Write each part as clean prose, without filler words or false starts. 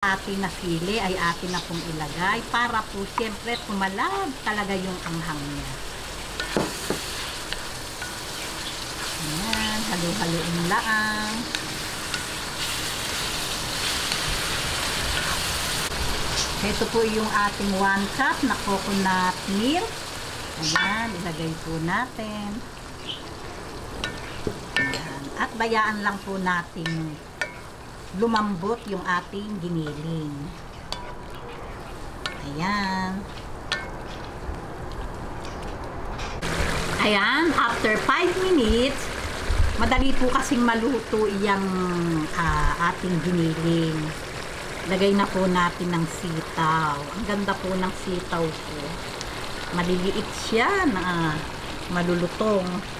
Atin na sili ay atin na pong ilagay para po siyempre kumalab talaga yung anghang niya. Ayan, halo-haloin lang. Ito po yung ating 1 cup na coconut milk. Ayan, ilagay po natin. Ayan. At bayaan lang po natin lumambot yung ating giniling. Ayan. Ayan, after 5 minutes, madali po kasing maluto yung ating giniling. Lagay na po natin ng sitaw. Ang ganda po ng sitaw po. Maliliit siya na malulutong.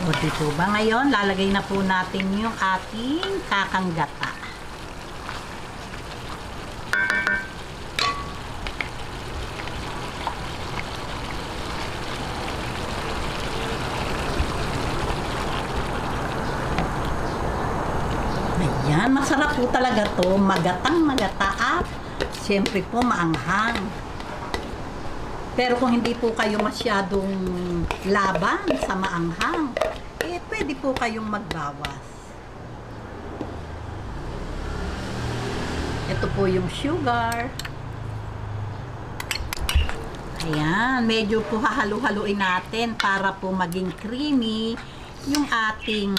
O dito ba ngayon, lalagay na po natin yung ating kakanggata. Ayan, masarap po talaga to, magatang magata at siyempre po maanghang. Pero kung hindi po kayo masyadong laban sa maanghang, pwede po kayong magbawas. Ito po yung sugar. Ayan, medyo po hahalo-haluin natin para po maging creamy yung ating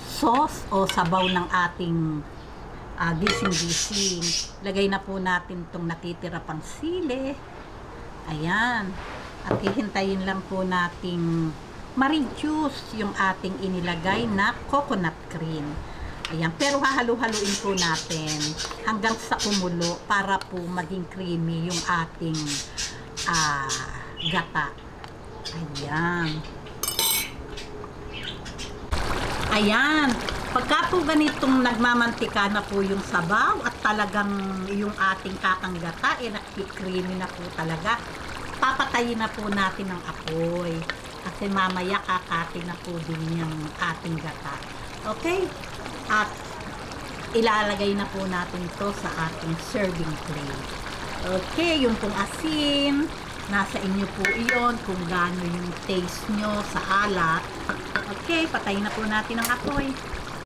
sauce o sabaw ng ating gising-gising. Lagay na po natin itong natitira pang sili. Ayan. At hihintayin lang po nating ma-reduce yung ating inilagay na coconut cream. Ayan. Pero hahalo-haluin po natin hanggang sa kumulo para po maging creamy yung ating gata. Ayan. Ayan. Pagka po ganitong nagmamantika na po yung sabaw at talagang yung ating kakanggata nakikreamy na po talaga, papatayin na po natin ang apoy. Kasi mamaya kakatin na po din yung ating gata. Okay? At ilalagay na po natin to sa ating serving plate. Okay, yung pong asin, nasa inyo po iyon kung gaano yung taste nyo sa alat. Okay, patayin na po natin ang apoy.